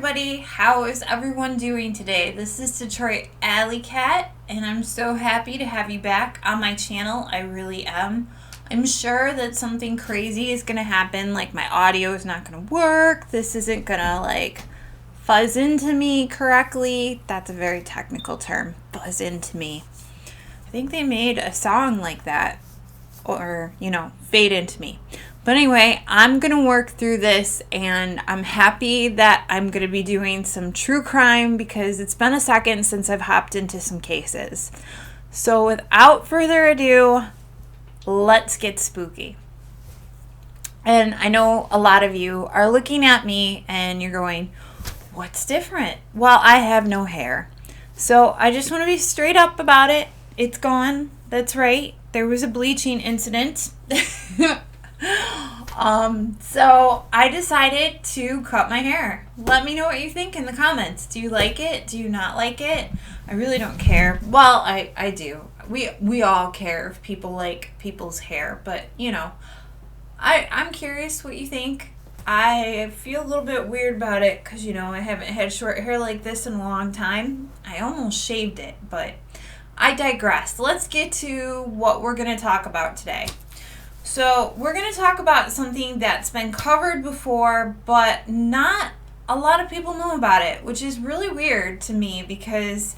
everybody. How is everyone doing today? This is Detroit Allycat, and I'm so happy to have you back on my channel. I really am. I'm sure that something crazy is going to happen, like my audio is not going to work. This isn't going to fuzz into me correctly. That's a very technical term, fuzz into me. I think they made a song like that, or, fade into me. But anyway, I'm going to work through this, and I'm happy that I'm going to be doing some true crime because it's been a second since I've hopped into some cases. So without further ado, let's get spooky. And I know a lot of you are looking at me and you're going, what's different? Well, I have no hair. So I just want to be straight up about it. It's gone. That's right. There was a bleaching incident. So I decided to cut my hair. Let me know what you think in the comments. Do you like it? Do you not like it? I really don't care. Well, I do. We all care if people like people's hair, but I'm curious what you think. I feel a little bit weird about it because I haven't had short hair like this in a long time. I almost shaved it, but I digress. Let's get to what we're going to talk about today. So we're going to talk about something that's been covered before, but not a lot of people know about it, which is really weird to me because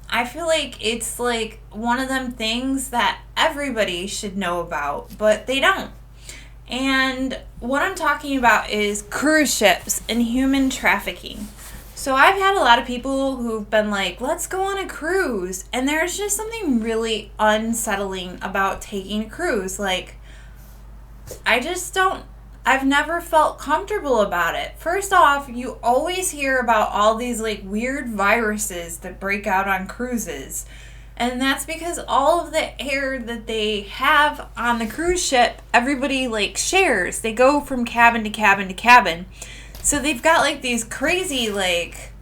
I feel like it's like one of them things that everybody should know about, but they don't. And what I'm talking about is cruise ships and human trafficking. So I've had a lot of people who've been like, let's go on a cruise. And there's just something really unsettling about taking a cruise. I've never felt comfortable about it. First off, you always hear about all these weird viruses that break out on cruises. And that's because all of the air that they have on the cruise ship, everybody shares. They go from cabin to cabin to cabin. So they've got these crazy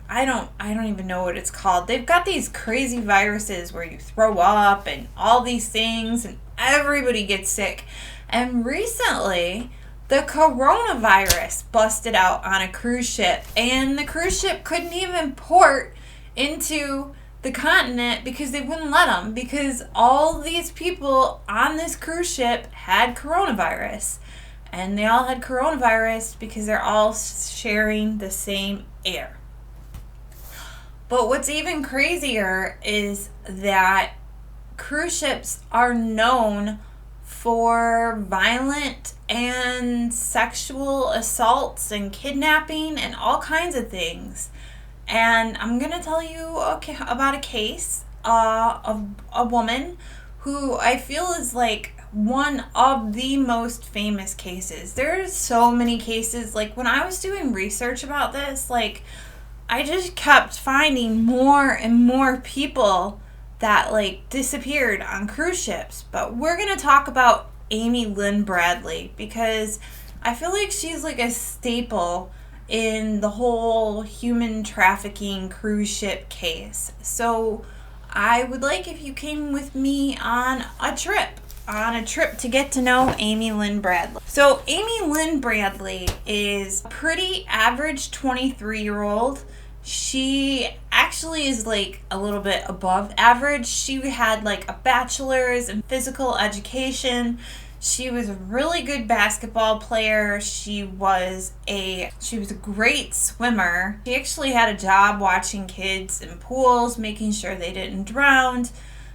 I don't even know what it's called. They've got these crazy viruses where you throw up and all these things and everybody gets sick. And recently, the coronavirus busted out on a cruise ship, and the cruise ship couldn't even port into the continent because they wouldn't let them, because all these people on this cruise ship had coronavirus. And they all had coronavirus because they're all sharing the same air. But what's even crazier is that cruise ships are known for violent and sexual assaults and kidnapping and all kinds of things. And I'm going to tell you about a case of a woman who I feel is one of the most famous cases. There's so many cases. When I was doing research about this, I just kept finding more and more people that disappeared on cruise ships. But we're going to talk about Amy Lynn Bradley because I feel like she's a staple in the whole human trafficking cruise ship case. So I would like if you came with me on a trip to get to know Amy Lynn Bradley. So Amy Lynn Bradley is a pretty average 23-year-old. She actually is a little bit above average. She had a bachelor's in physical education. She was a really good basketball player. She was a great swimmer. She actually had a job watching kids in pools, making sure they didn't drown.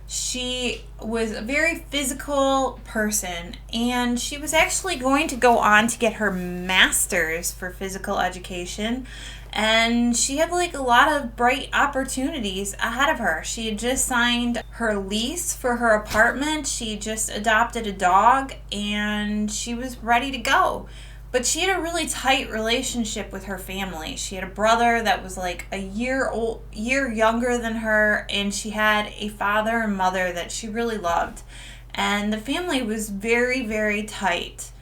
She was a very physical person, and she was actually going to go on to get her master's for physical education. And she had a lot of bright opportunities ahead of her. She had just signed her lease for her apartment. She just adopted a dog, and she was ready to go. But she had a really tight relationship with her family. She had a brother that was a year younger than her, and she had a father and mother that she really loved. And the family was very, very tight.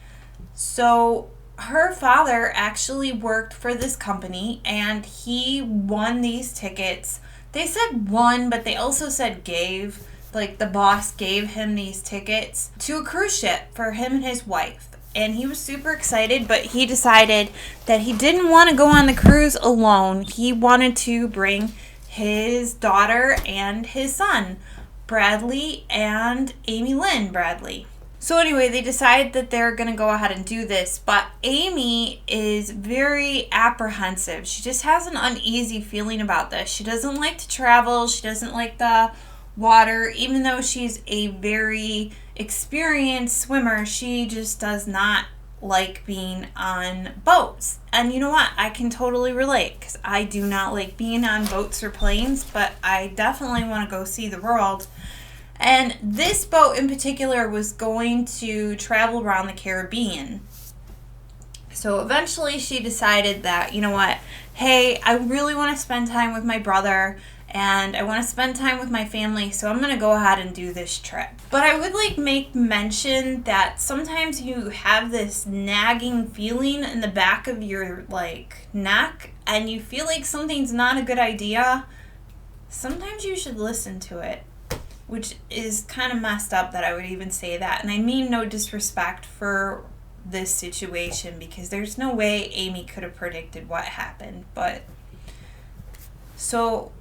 So her father actually worked for this company, and he won these tickets. They said won, but they also said gave. The boss gave him these tickets to a cruise ship for him and his wife. and he was super excited, but he decided that he didn't want to go on the cruise alone. He wanted to bring his daughter and his son, Bradley and Amy Lynn Bradley. So anyway, they decide that they're going to go ahead and do this, but Amy is very apprehensive. She just has an uneasy feeling about this. She doesn't like to travel. She doesn't like the water. Even though she's a very experienced swimmer, she just does not like being on boats. And you know what? I can totally relate, because I do not like being on boats or planes, but I definitely want to go see the world. And this boat in particular was going to travel around the Caribbean. So eventually she decided that, you know what, hey, I really want to spend time with my brother and I want to spend time with my family, so I'm going to go ahead and do this trip. But I would make mention that sometimes you have this nagging feeling in the back of your neck and you feel like something's not a good idea. Sometimes you should listen to it. Which is kind of messed up that I would even say that. And I mean no disrespect for this situation, because there's no way Amy could have predicted what happened. But so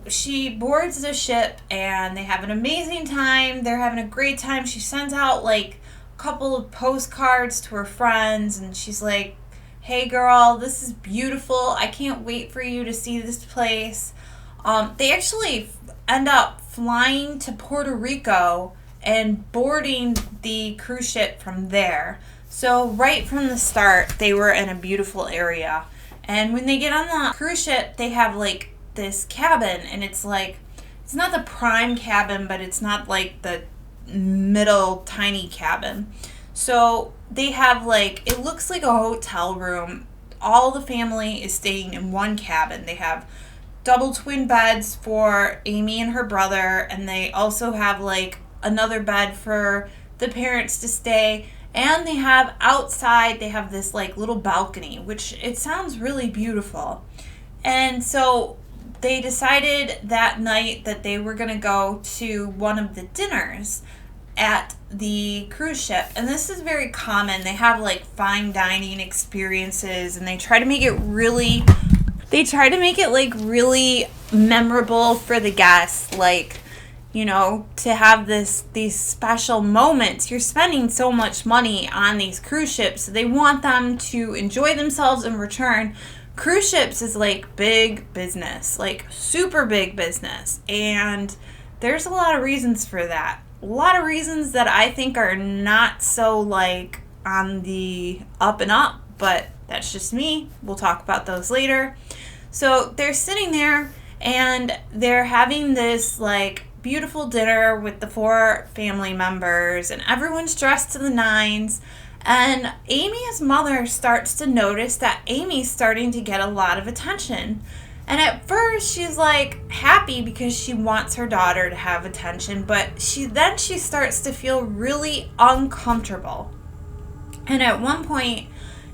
she boards the ship and they have an amazing time. They're having a great time. She sends out a couple of postcards to her friends, and she's like, hey girl, this is beautiful. I can't wait for you to see this place. They actually end up flying to Puerto Rico and boarding the cruise ship from there. So right from the start, they were in a beautiful area. And when they get on the cruise ship, they have this cabin, and it's not the prime cabin, but it's not the middle tiny cabin. So they have it looks like a hotel room. All the family is staying in one cabin. They have double twin beds for Amy and her brother, and they also have another bed for the parents to stay, and they have outside, they have this little balcony, which it sounds really beautiful. And so they decided that night that they were going to go to one of the dinners at the cruise ship, and this is very common. They have fine dining experiences, and they try to make it really really memorable for the guests, to have these special moments. You're spending so much money on these cruise ships, so they want them to enjoy themselves in return. Cruise ships is big business, super big business, and there's a lot of reasons for that. A lot of reasons that I think are not so on the up and up, but that's just me. We'll talk about those later. So they're sitting there and they're having this beautiful dinner with the 4 family members, and everyone's dressed to the nines. And Amy's mother starts to notice that Amy's starting to get a lot of attention. And at first she's happy because she wants her daughter to have attention, but she starts to feel really uncomfortable. And at one point,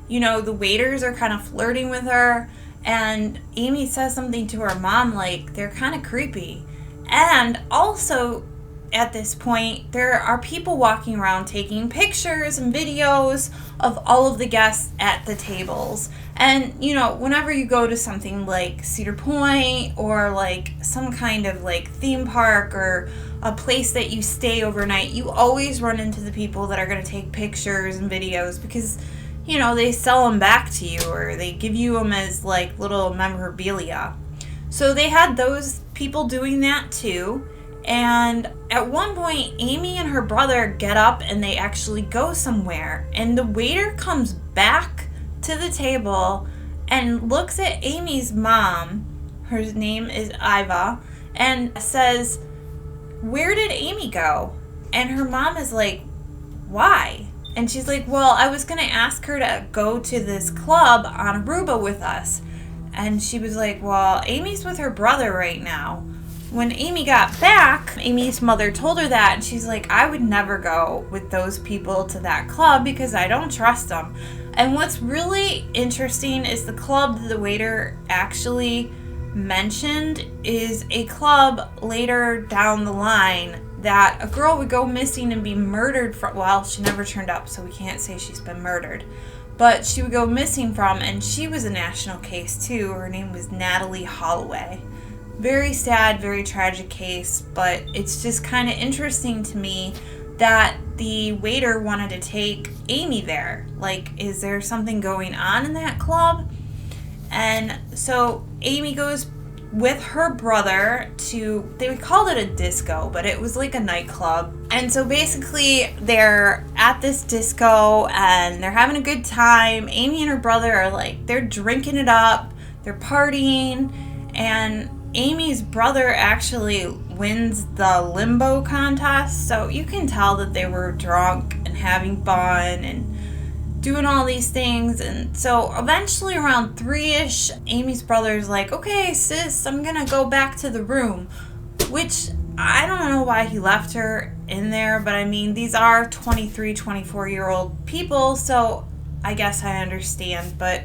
the waiters are kind of flirting with her, and Amy says something to her mom they're kind of creepy. And also at this point, there are people walking around taking pictures and videos of all of the guests at the tables. And whenever you go to something like Cedar Point or some kind of theme park or a place that you stay overnight, you always run into the people that are going to take pictures and videos, because they sell them back to you, or they give you them as little memorabilia. So they had those people doing that too. And at one point, Amy and her brother get up and they actually go somewhere. And the waiter comes back to the table and looks at Amy's mom, her name is Iva, and says, "Where did Amy go?" And her mom is "Why?" And she's well, I was going to ask her to go to this club on Aruba with us. And she was well, Amy's with her brother right now. When Amy got back, Amy's mother told her that, and she's I would never go with those people to that club because I don't trust them. And what's really interesting is the club that the waiter actually mentioned is a club later down the line that a girl would go missing and be murdered from, well, she never turned up, so we can't say she's been murdered. But she would go missing from, and she was a national case too. Her name was Natalie Holloway. Very sad, very tragic case, but it's just kind of interesting to me that the waiter wanted to take Amy there. Like, is there something going on in that club? And so Amy goes with her brother to, they called it a disco, but it was like a nightclub. And so basically they're at this disco and they're having a good time. Amy and her brother are like, they're drinking it up, they're partying, and Amy's brother actually wins the limbo contest. So you can tell that they were drunk and having fun and doing all these things. And so eventually around 3-ish, Amy's brother's like, okay, sis, I'm gonna go back to the room. Which, I don't know why he left her in there, but I mean, these are 23, 24-year-old people, so I guess I understand, but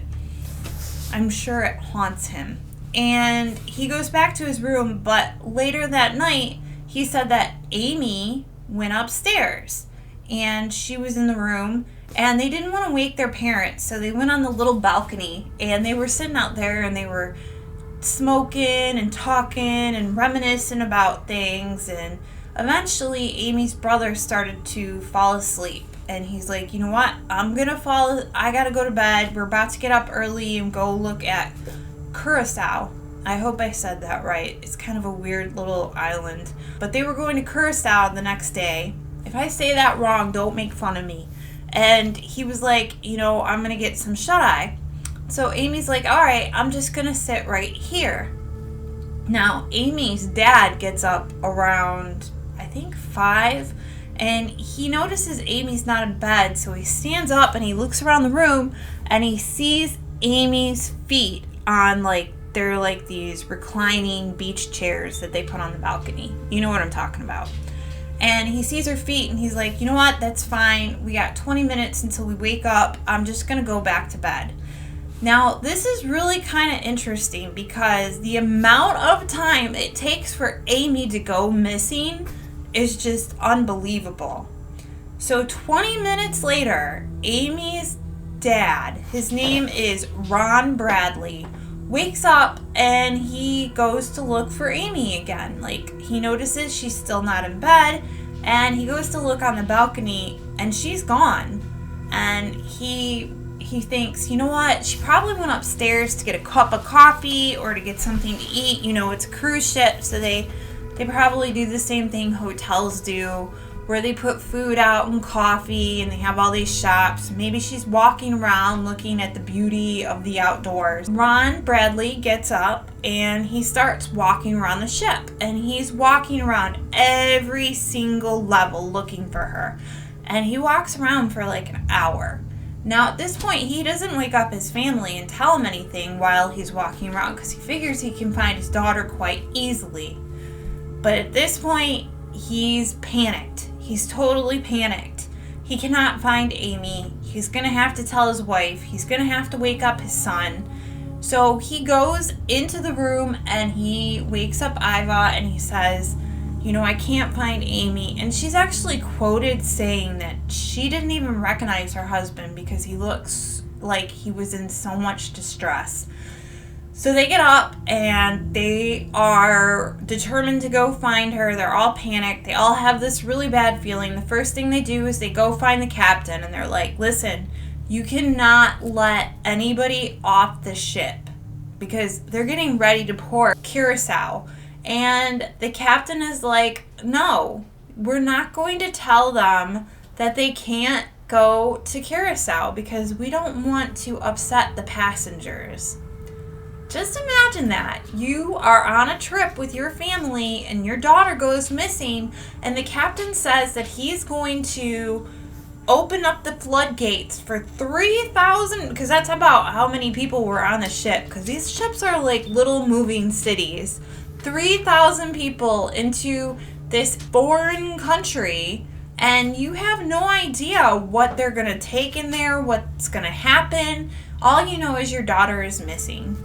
I'm sure it haunts him. And he goes back to his room, but later that night, he said that Amy went upstairs, and she was in the room, and they didn't want to wake their parents, so they went on the little balcony, and they were sitting out there, and they were smoking and talking and reminiscing about things, and eventually Amy's brother started to fall asleep, and he's like, you know what, I gotta go to bed, we're about to get up early and go look at Curacao. I hope I said that right. It's kind of a weird little island, but they were going to Curacao the next day. If I say that wrong, don't make fun of me. And he was like, you know, I'm going to get some shut-eye. So Amy's like, all right, I'm just going to sit right here. Now, Amy's dad gets up around, I think, 5, and he notices Amy's not in bed, so he stands up and he looks around the room, and he sees Amy's feet on, like, they're like these reclining beach chairs that they put on the balcony. You know what I'm talking about. And he sees her feet and he's like, you know what, that's fine. We got 20 minutes until we wake up. I'm just going to go back to bed. Now, this is really kind of interesting because the amount of time it takes for Amy to go missing is just unbelievable. So 20 minutes later, Amy's dad, his name is Ron Bradley, wakes up and he goes to look for Amy again. Like, he notices she's still not in bed, and he goes to look on the balcony and she's gone. And he thinks, you know what, she probably went upstairs to get a cup of coffee or to get something to eat. You know, it's a cruise ship, so they probably do the same thing hotels do, where they put food out and coffee and they have all these shops. Maybe she's walking around looking at the beauty of the outdoors. Ron Bradley gets up and he starts walking around the ship, and he's walking around every single level looking for her. And he walks around for like an hour. Now at this point, he doesn't wake up his family and tell them anything while he's walking around because he figures he can find his daughter quite easily. But at this point, he's panicked. He's totally panicked. He cannot find Amy. He's going to have to tell his wife. He's going to have to wake up his son. So he goes into the room and he wakes up Iva and he says, you know, I can't find Amy. And she's actually quoted saying that she didn't even recognize her husband because he looks like he was in so much distress. So they get up and they are determined to go find her. They're all panicked. They all have this really bad feeling. The first thing they do is they go find the captain and they're like, listen, you cannot let anybody off the ship because they're getting ready to port Curacao. And the captain is like, no, we're not going to tell them that they can't go to Curacao because we don't want to upset the passengers. Just imagine that. You are on a trip with your family and your daughter goes missing, and the captain says that he's going to open up the floodgates for 3,000, because that's about how many people were on the ship, because these ships are like little moving cities. 3,000 people into this foreign country, and you have no idea what they're going to take in there, what's going to happen. All you know is your daughter is missing.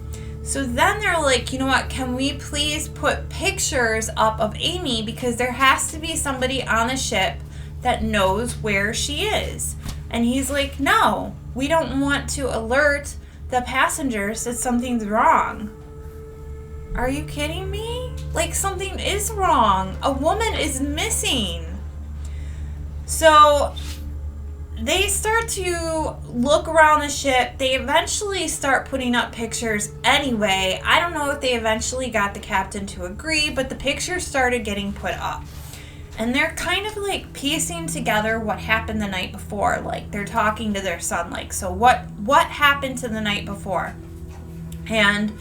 So then they're like, you know what, can we please put pictures up of Amy, because there has to be somebody on the ship that knows where she is. And he's like, no, we don't want to alert the passengers that something's wrong. Are you kidding me? Like, something is wrong. A woman is missing. So they start to look around the ship. They eventually start putting up pictures anyway. I don't know if they eventually got the captain to agree, but the pictures started getting put up. And they're kind of like piecing together what happened the night before. Like, they're talking to their son, like, so what happened to the night before? And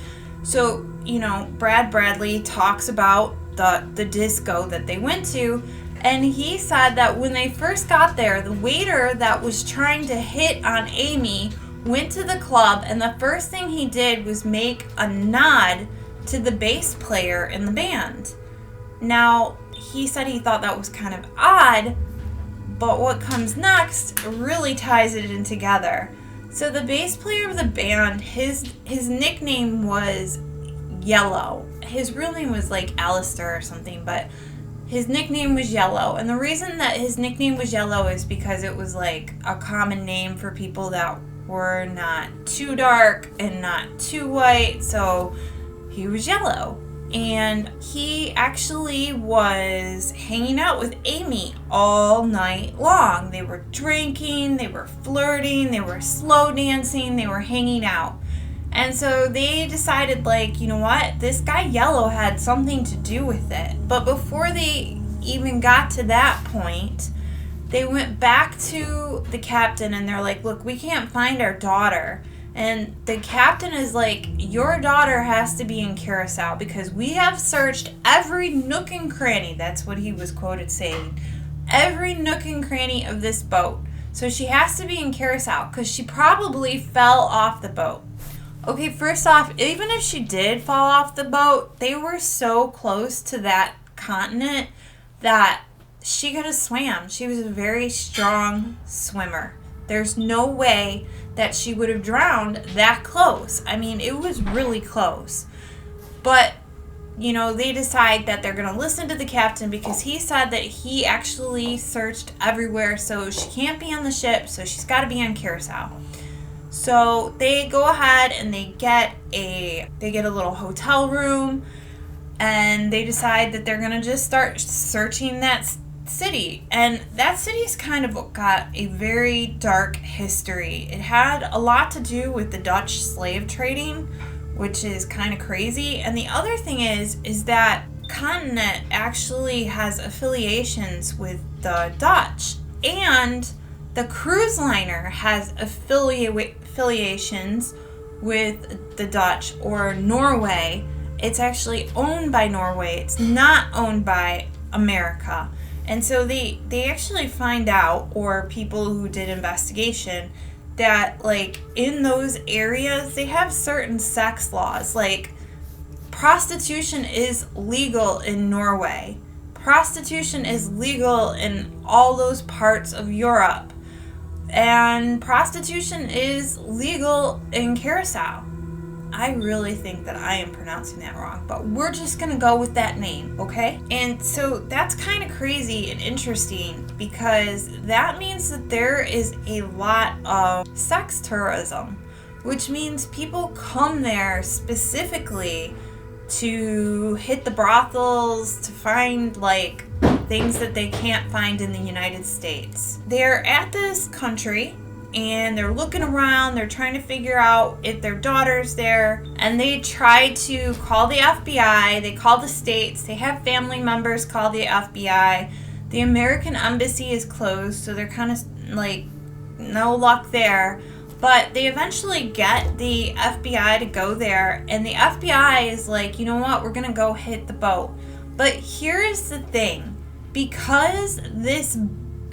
so, you know, Brad Bradley talks about the disco that they went to. And he said that when they first got there, the waiter that was trying to hit on Amy went to the club, and the first thing he did was make a nod to the bass player in the band. Now, he said he thought that was kind of odd, but what comes next really ties it in together. So the bass player of the band, his nickname was Yellow. His real name was like Alistair or something, but his nickname was Yellow. And the reason that his nickname was Yellow is because it was like a common name for people that were not too dark and not too white. So he was Yellow. And he actually was hanging out with Amy all night long. They were drinking, they were flirting, they were slow dancing, they were hanging out. And so they decided, like, you know what? This guy Yellow had something to do with it. But before they even got to that point, they went back to the captain and they're like, look, we can't find our daughter. And the captain is like, your daughter has to be in Curacao because we have searched every nook and cranny. That's what he was quoted saying. Every nook and cranny of this boat. So she has to be in Curacao because she probably fell off the boat. Okay, first off, even if she did fall off the boat, they were so close to that continent that she could have swam. She was a very strong swimmer. There's no way that she would have drowned that close. I mean, it was really close. But, you know, they decide that they're going to listen to the captain because he said that he actually searched everywhere, so she can't be on the ship, so she's got to be on Curacao. So they go ahead and they get a little hotel room, and they decide that they're going to just start searching that city. And that city's kind of got a very dark history. It had a lot to do with the Dutch slave trading, which is kind of crazy. And the other thing is that continent actually has affiliations with the Dutch, and the cruise liner has affiliations with the Dutch or Norway. It's actually owned by Norway. It's not owned by America. And so they actually find out, or people who did investigation, that like in those areas they have certain sex laws. Like prostitution is legal in Norway. Prostitution is legal in all those parts of Europe. And prostitution is legal in Curacao. I really think that I am pronouncing that wrong, but we're just going to go with that name, okay? And so that's kind of crazy and interesting because that means that there is a lot of sex tourism, which means people come there specifically to hit the brothels, to find like things that they can't find in the United States. They're at this country and they're looking around, they're trying to figure out if their daughter's there, and they try to call the FBI, they call the states, they have family members call the FBI. The American embassy is closed, so they're kind of like no luck there. But they eventually get the FBI to go there, and the FBI is like, you know what, we're gonna go hit the boat. But here's the thing, because this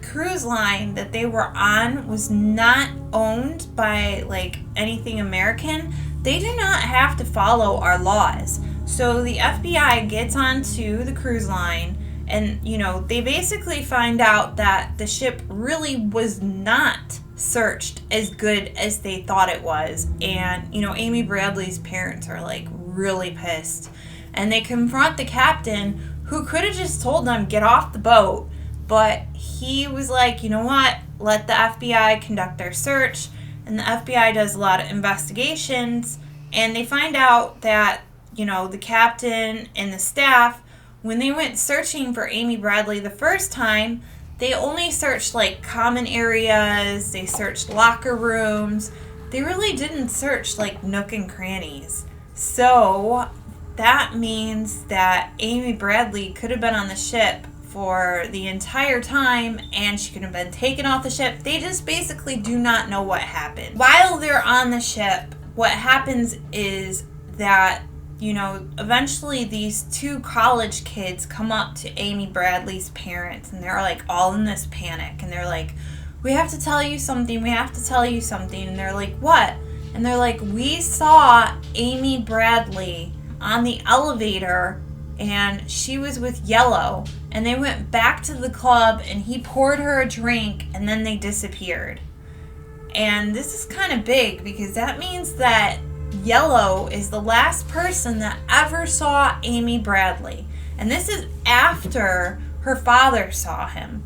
cruise line that they were on was not owned by like anything American, they do not have to follow our laws. So the FBI gets onto the cruise line, and you know, they basically find out that the ship really was not searched as good as they thought it was. And, Amy Bradley's parents are like really pissed. And they confront the captain, who could have just told them, get off the boat. But he was like, you know what? Let the FBI conduct their search. And the FBI does a lot of investigations. And they find out that, the captain and the staff, when they went searching for Amy Bradley the first time, they only searched like common areas. They searched locker rooms. They really didn't search like nook and crannies. So that means that Amy Bradley could have been on the ship for the entire time, and she could have been taken off the ship. They just basically do not know what happened. While they're on the ship, what happens is that, eventually these two college kids come up to Amy Bradley's parents, and they're like all in this panic, and they're like, we have to tell you something, and they're like, what? And they're like, we saw Amy Bradley on the elevator, and she was with Yellow, and they went back to the club, and he poured her a drink, and then they disappeared. And this is kind of big, because that means that Yellow is the last person that ever saw Amy Bradley. And this is after her father saw him.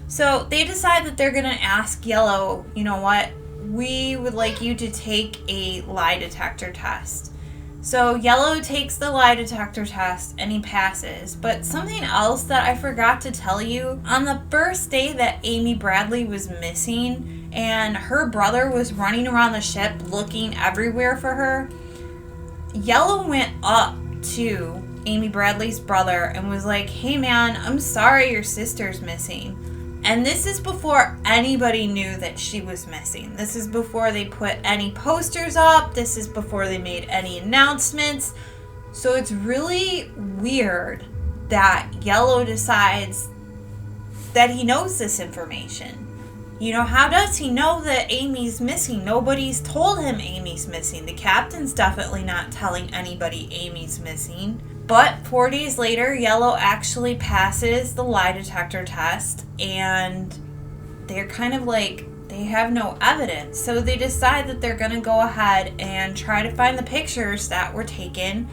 So they decide that they're going to ask Yellow, you know what, we would like you to take a lie detector test. So Yellow takes the lie detector test and he passes. But something else that I forgot to tell you, on the first day that Amy Bradley was missing and her brother was running around the ship looking everywhere for her, Yellow went up to Amy Bradley's brother and was like, hey man, I'm sorry your sister's missing. And this is before anybody knew that she was missing. This is before they put any posters up. This is before they made any announcements. So it's really weird that Yellow decides that he knows this information. How does he know that Amy's missing? Nobody's told him Amy's missing. The captain's definitely not telling anybody Amy's missing. But 4 days later, Yellow actually passes the lie detector test, and they're kind of like, they have no evidence. So they decide that they're going to go ahead and try to find the pictures that were taken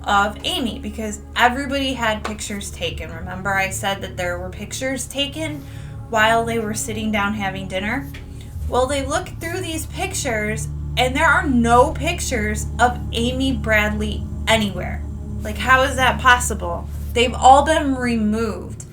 of Amy, because everybody had pictures taken. Remember I said that there were pictures taken while they were sitting down having dinner? Well, they look through these pictures, and there are no pictures of Amy Bradley anywhere. Like, how is that possible? They've all been removed.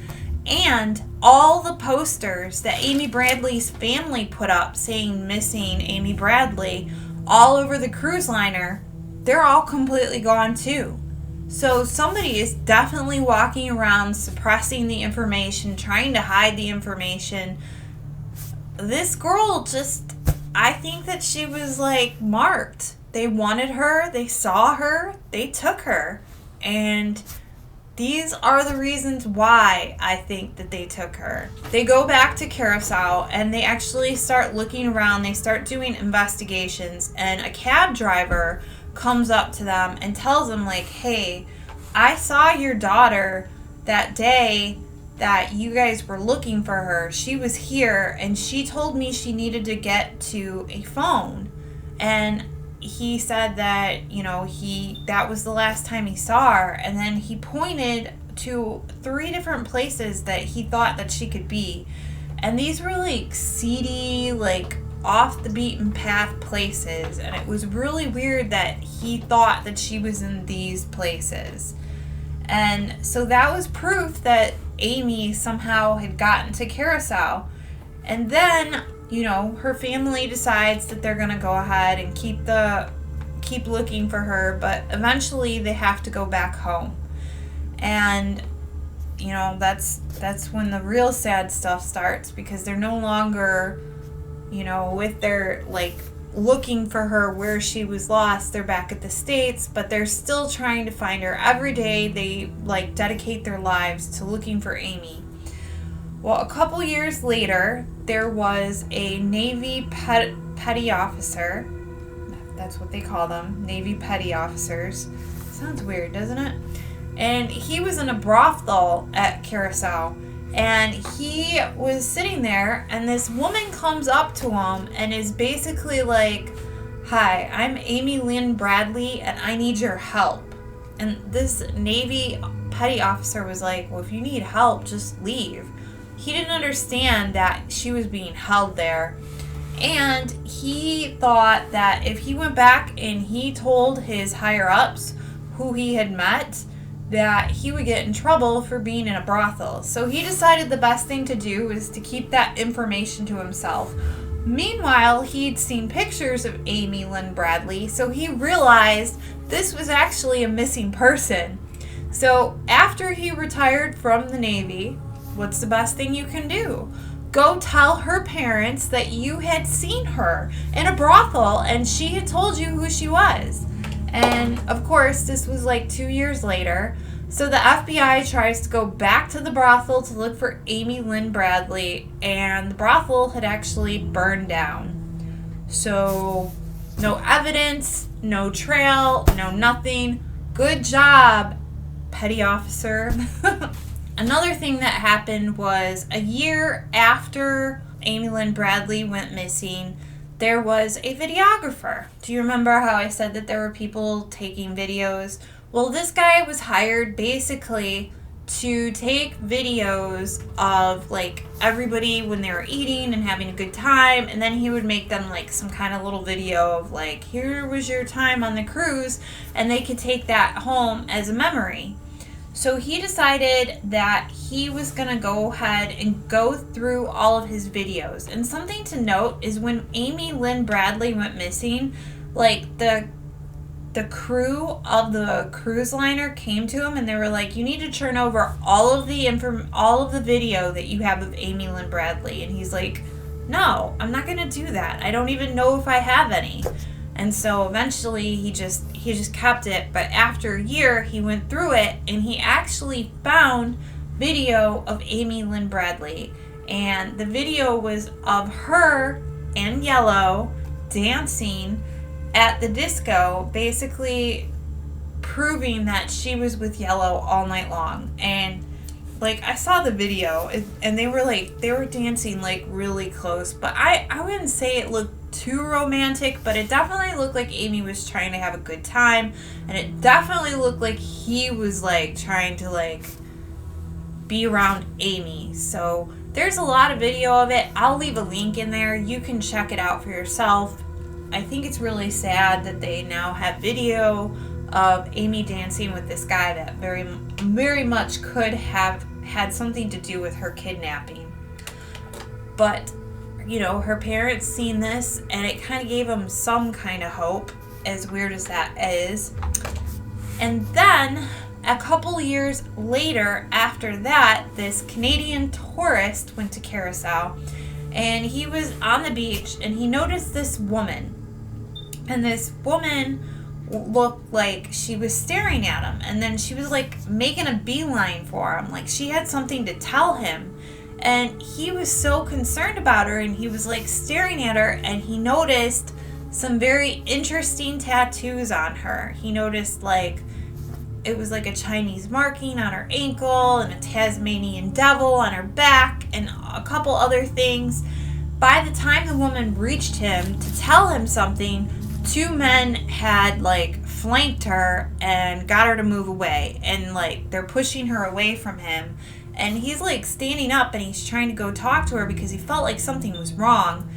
And all the posters that Amy Bradley's family put up saying missing Amy Bradley all over the cruise liner, they're all completely gone too. So somebody is definitely walking around suppressing the information, trying to hide the information. This girl I think that she was like marked. They wanted her, they saw her, they took her. And these are the reasons why I think that they took her. They go back to Curacao and they actually start looking around. They start doing investigations, and a cab driver comes up to them and tells them like, hey, I saw your daughter that day that you guys were looking for her. She was here and she told me she needed to get to a phone. And he said that, that was the last time he saw her. And then he pointed to 3 different places that he thought that she could be. And these were like seedy, like off the beaten path places. And it was really weird that he thought that she was in these places. And so that was proof that Amy somehow had gotten to Curacao. And then, her family decides that they're going to go ahead and keep looking for her, but eventually they have to go back home. And, that's when the real sad stuff starts, because they're no longer, with their, looking for her where she was lost. They're back at the States, but they're still trying to find her. Every day they, dedicate their lives to looking for Amy. Well, a couple years later, there was a Navy petty officer. That's what they call them, Navy petty officers. Sounds weird, doesn't it? And he was in a brothel at Curacao. And he was sitting there, and this woman comes up to him and is basically like, "Hi, I'm Amy Lynn Bradley, and I need your help." And this Navy petty officer was like, "Well, if you need help, just leave." He didn't understand that she was being held there. And he thought that if he went back and he told his higher-ups who he had met, that he would get in trouble for being in a brothel. So he decided the best thing to do was to keep that information to himself. Meanwhile, he'd seen pictures of Amy Lynn Bradley, so he realized this was actually a missing person. So after he retired from the Navy, what's the best thing you can do? Go tell her parents that you had seen her in a brothel and she had told you who she was. And of course, this was like 2 years later. So the FBI tries to go back to the brothel to look for Amy Lynn Bradley, and the brothel had actually burned down. So no evidence, no trail, no nothing. Good job, petty officer. Another thing that happened was a year after Amy Lynn Bradley went missing, there was a videographer. Do you remember how I said that there were people taking videos? Well, this guy was hired basically to take videos of like everybody when they were eating and having a good time, and then he would make them like some kind of little video of like, here was your time on the cruise, and they could take that home as a memory. So he decided that he was going to go ahead and go through all of his videos. And something to note is when Amy Lynn Bradley went missing, like the crew of the cruise liner came to him and they were like, "You need to turn over all of the video that you have of Amy Lynn Bradley." And he's like, "No, I'm not going to do that. I don't even know if I have any." And so eventually he just kept it. But after a year, he went through it and he actually found video of Amy Lynn Bradley. And the video was of her and Yellow dancing at the disco, basically proving that she was with Yellow all night long. And like, I saw the video and they were dancing like really close, but I wouldn't say it looked too romantic, but it definitely looked like Amy was trying to have a good time, and it definitely looked like he was like trying to like be around Amy. So there's a lot of video of it. I'll leave a link in there. You can check it out for yourself. I think it's really sad that they now have video of Amy dancing with this guy that very, very much could have had something to do with her kidnapping. But you know, her parents seen this, and it kind of gave them some kind of hope, as weird as that is. And then, a couple years later after that, this Canadian tourist went to Curacao, and he was on the beach, and he noticed this woman. And this woman looked like she was staring at him, and then she was like making a beeline for him, like she had something to tell him. And he was so concerned about her, and he was like staring at her, and he noticed some very interesting tattoos on her. He noticed like it was like a Chinese marking on her ankle and a Tasmanian devil on her back and a couple other things. By the time the woman reached him to tell him something, two men had like flanked her and got her to move away, and like they're pushing her away from him. And he's like standing up and he's trying to go talk to her because he felt like something was wrong,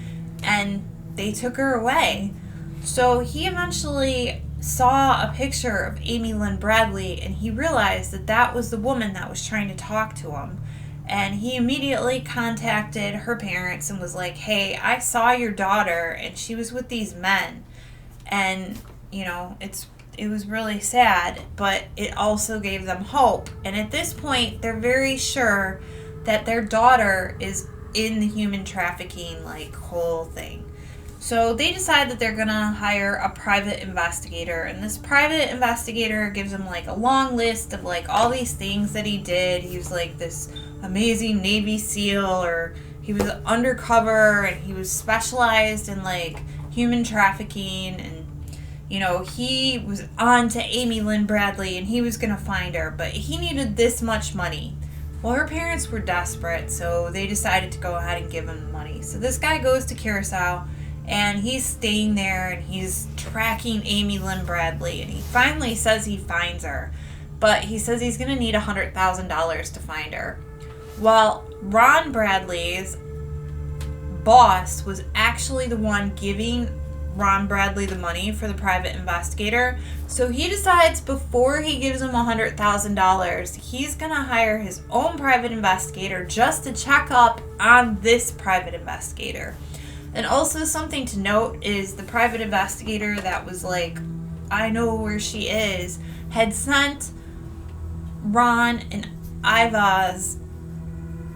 and they took her away. So he eventually saw a picture of Amy Lynn Bradley, and he realized that that was the woman that was trying to talk to him. And he immediately contacted her parents and was like, "Hey, I saw your daughter and she was with these men." And, you know, it was really sad, but it also gave them hope. And at this point, they're very sure that their daughter is in the human trafficking, like, whole thing. So they decide that they're gonna hire a private investigator, and this private investigator gives them, like, a long list of, like, all these things that he did. He was, like, this amazing Navy SEAL, or he was undercover, and he was specialized in, like, human trafficking, and you know, he was on to Amy Lynn Bradley and he was going to find her, but he needed this much money. Well, her parents were desperate, so they decided to go ahead and give him the money. So this guy goes to Curacao, and he's staying there, and he's tracking Amy Lynn Bradley, and he finally says he finds her. But he says he's going to need $100,000 to find her. Well, Ron Bradley's boss was actually the one giving Ron Bradley the money for the private investigator. So he decides before he gives him $100,000, he's going to hire his own private investigator just to check up on this private investigator. And also something to note is the private investigator that was like, I know where she is, had sent Ron and Iva's,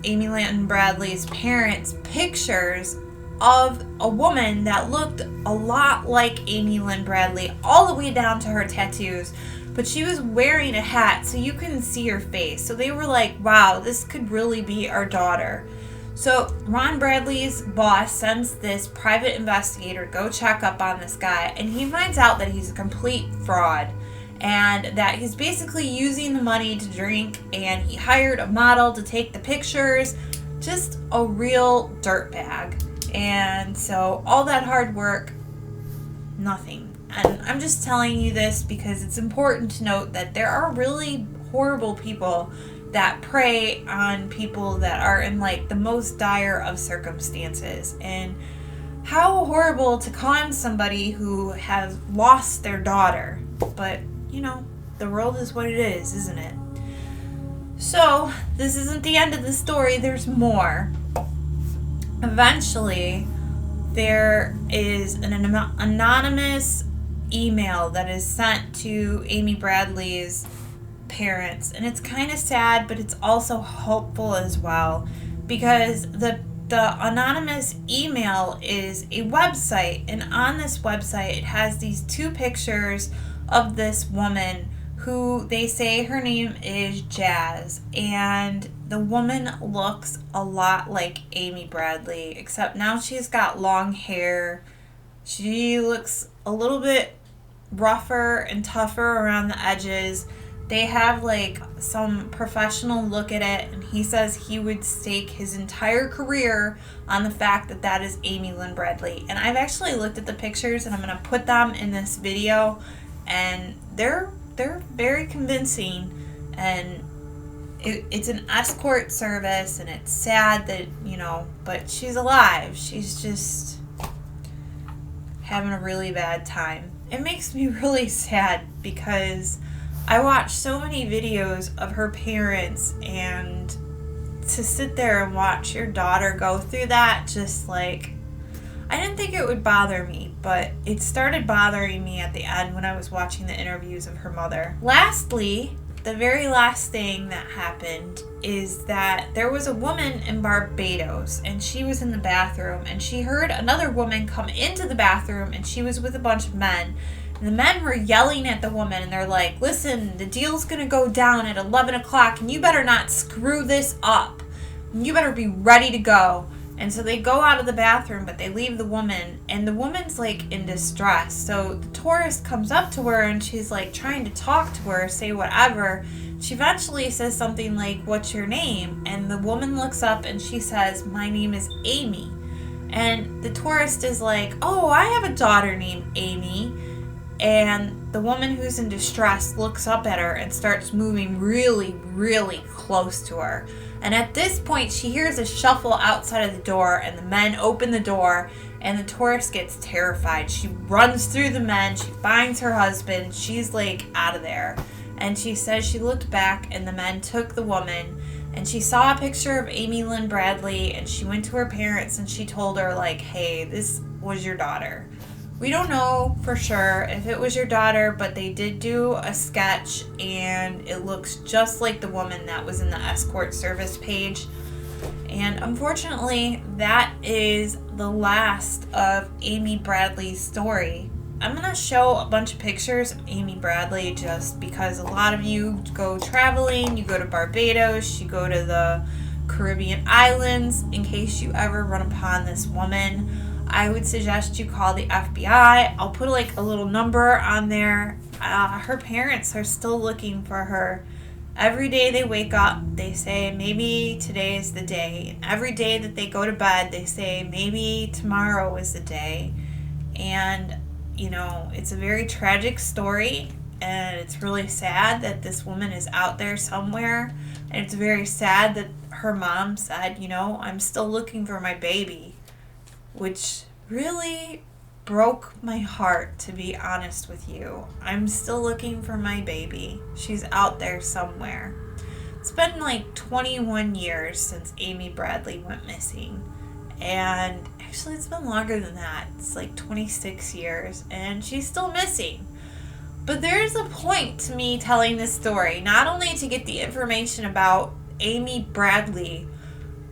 Amy Lynn Bradley's parents, pictures of a woman that looked a lot like Amy Lynn Bradley, all the way down to her tattoos, but she was wearing a hat so you couldn't see her face. So they were like, wow, this could really be our daughter. So Ron Bradley's boss sends this private investigator to go check up on this guy, and he finds out that he's a complete fraud and that he's basically using the money to drink, and he hired a model to take the pictures. Just a real dirtbag. And so all that hard work, nothing. And I'm just telling you this because it's important to note that there are really horrible people that prey on people that are in like the most dire of circumstances. And how horrible to con somebody who has lost their daughter. But, you know, the world is what it is, isn't it? So, this isn't the end of the story. There's more. Eventually, there is an anonymous email that is sent to Amy Bradley's parents, and it's kind of sad, but it's also hopeful as well, because the anonymous email is a website, and on this website it has these two pictures of this woman who they say her name is Jazz, and the woman looks a lot like Amy Bradley, except now she's got long hair. She looks a little bit rougher and tougher around the edges. They have like some professional look at it, and he says he would stake his entire career on the fact that that is Amy Lynn Bradley. And I've actually looked at the pictures, and I'm going to put them in this video, and they're very convincing. And it's an escort service, and it's sad that, you know, but she's alive. She's just having a really bad time. It makes me really sad because I watched so many videos of her parents, and to sit there and watch your daughter go through that, just like, I didn't think it would bother me, but it started bothering me at the end when I was watching the interviews of her mother. Lastly, the very last thing that happened is that there was a woman in Barbados, and she was in the bathroom, and she heard another woman come into the bathroom, and she was with a bunch of men. And the men were yelling at the woman, and they're like, listen, the deal's going to go down at 11 o'clock, and you better not screw this up. You better be ready to go. And so they go out of the bathroom, but they leave the woman, and the woman's like in distress. So the tourist comes up to her, and she's like trying to talk to her, say whatever. She eventually says something like, what's your name? And the woman looks up and she says, my name is Amy. And the tourist is like, oh, I have a daughter named Amy. And the woman who's in distress looks up at her and starts moving really, really close to her. And at this point, she hears a shuffle outside of the door, and the men open the door, and the tourist gets terrified. She runs through the men, she finds her husband, she's like out of there. And she says she looked back, and the men took the woman, and she saw a picture of Amy Lynn Bradley, and she went to her parents, and she told her, like, hey, this was your daughter. We don't know for sure if it was your daughter, but they did do a sketch, and it looks just like the woman that was in the escort service page. And unfortunately, that is the last of Amy Bradley's story. I'm going to show a bunch of pictures of Amy Bradley just because a lot of you go traveling, you go to Barbados, you go to the Caribbean islands. In case you ever run upon this woman, I would suggest you call the FBI. I'll put like a little number on there. Her parents are still looking for her, Every day they wake up, they say, maybe today is the day. And every day that they go to bed, they say, maybe tomorrow is the day. And, it's a very tragic story. And it's really sad that this woman is out there somewhere. And it's very sad that her mom said, I'm still looking for my baby. Which really broke my heart, to be honest with you. I'm still looking for my baby. She's out there somewhere. It's been like 21 years since Amy Bradley went missing. And actually it's been longer than that. It's like 26 years and she's still missing. But there's a point to me telling this story, not only to get the information about Amy Bradley,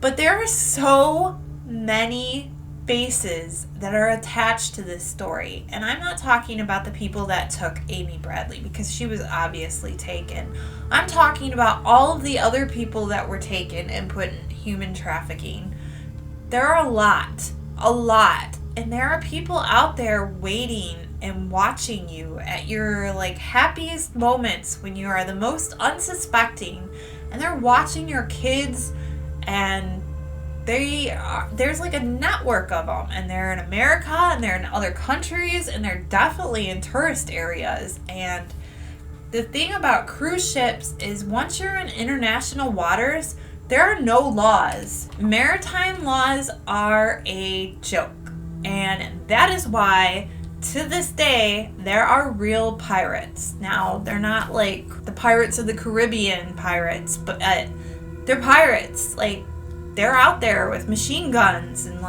but there are so many faces that are attached to this story. And I'm not talking about the people that took Amy Bradley, because she was obviously taken. I'm talking about all of the other people that were taken and put in human trafficking. There are a lot. And there are people out there waiting and watching you at your happiest moments when you are the most unsuspecting, and they're watching your kids, and there's a network of them, and they're in America and they're in other countries, and they're definitely in tourist areas. And the thing about cruise ships is once you're in international waters, there are no laws. Maritime laws are a joke. And that is why, to this day, there are real pirates. Now, they're not like the Pirates of the Caribbean pirates, but they're pirates. They're out there with machine guns and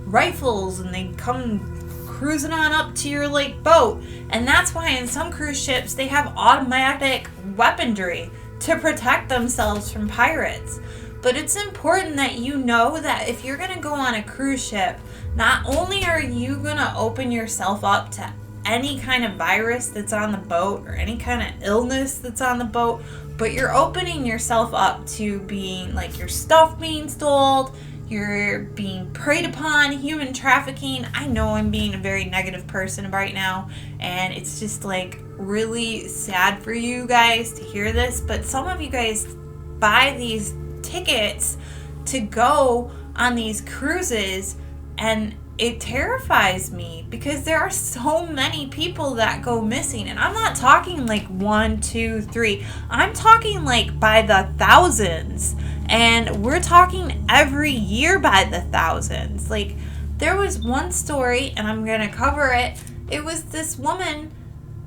rifles, and they come cruising on up to your boat. And that's why in some cruise ships they have automatic weaponry to protect themselves from pirates. But it's important that you know that if you're going to go on a cruise ship, not only are you going to open yourself up to any kind of virus that's on the boat or any kind of illness that's on the boat, but you're opening yourself up to being your stuff being stolen, you're being preyed upon, human trafficking. I know I'm being a very negative person right now, and it's just really sad for you guys to hear this, but some of you guys buy these tickets to go on these cruises, and it terrifies me because there are so many people that go missing. And I'm not talking 1, 2, 3. I'm talking by the thousands. And we're talking every year by the thousands. There was one story, and I'm going to cover it. It was this woman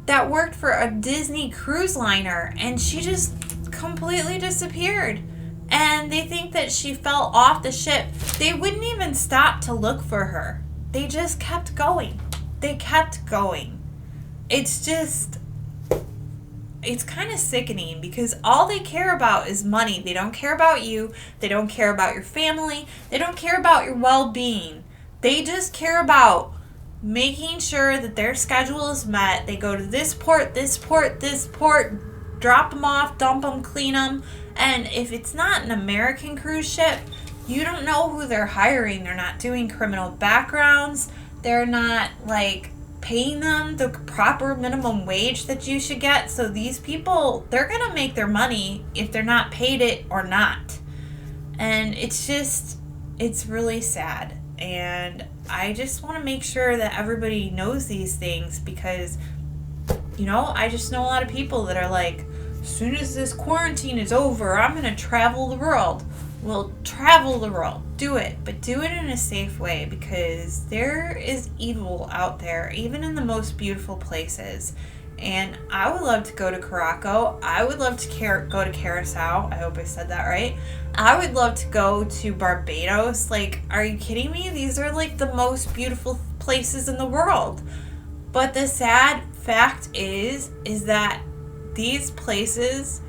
that worked for a Disney cruise liner, and she just completely disappeared. And they think that she fell off the ship. They wouldn't even stop to look for her. They just kept going. It's kind of sickening because all they care about is money. They don't care about you. They don't care about your family. They don't care about your well-being. They just care about making sure that their schedule is met. They go to this port, drop them off, dump them, clean them. And if it's not an American cruise ship, you don't know who they're hiring. They're not doing criminal backgrounds. They're not paying them the proper minimum wage that you should get. So these people, they're going to make their money if they're not paid it or not. And it's really sad. And I just want to make sure that everybody knows these things because, I just know a lot of people that are as soon as this quarantine is over, I'm going to travel the world. Well, travel the world. Do it. But do it in a safe way because there is evil out there, even in the most beautiful places. And I would love to go to Caraco. I would love to go to Curacao. I hope I said that right. I would love to go to Barbados. Are you kidding me? These are the most beautiful places in the world. But the sad fact is that these places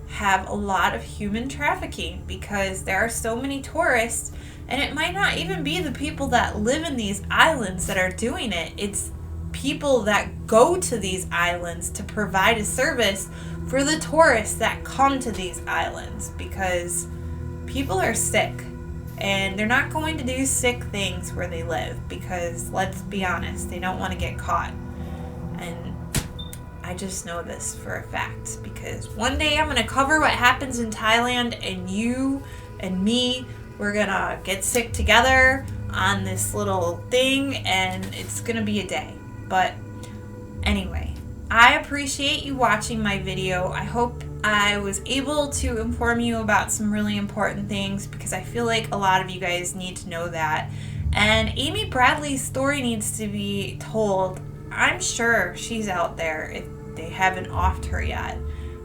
have a lot of human trafficking because there are so many tourists, and it might not even be the people that live in these islands that are doing it. It's people that go to these islands to provide a service for the tourists that come to these islands because people are sick and they're not going to do sick things where they live because, let's be honest, they don't want to get caught. And I just know this for a fact because one day I'm going to cover what happens in Thailand, and you and me, we're going to get sick together on this little thing, and it's going to be a day. But anyway, I appreciate you watching my video. I hope I was able to inform you about some really important things because I feel like a lot of you guys need to know that. And Amy Bradley's story needs to be told. I'm sure she's out there if they haven't offed her yet.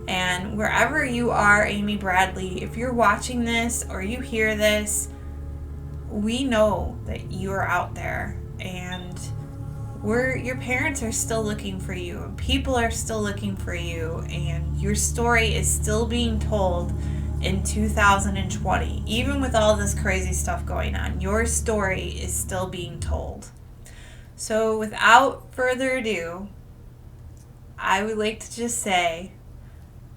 And wherever you are, Amy Bradley, if you're watching this or you hear this, we know that you are out there, and your parents are still looking for you, and people are still looking for you, and your story is still being told in 2020. Even with all this crazy stuff going on, your story is still being told. So without further ado, I would like to just say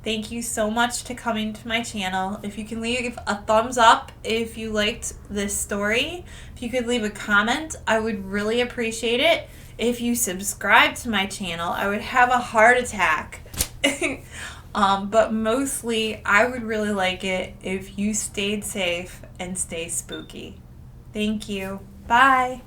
thank you so much to coming to my channel. If you can leave a thumbs up if you liked this story. If you could leave a comment, I would really appreciate it. If you subscribe to my channel, I would have a heart attack. But mostly, I would really like it if you stayed safe and stay spooky. Thank you. Bye.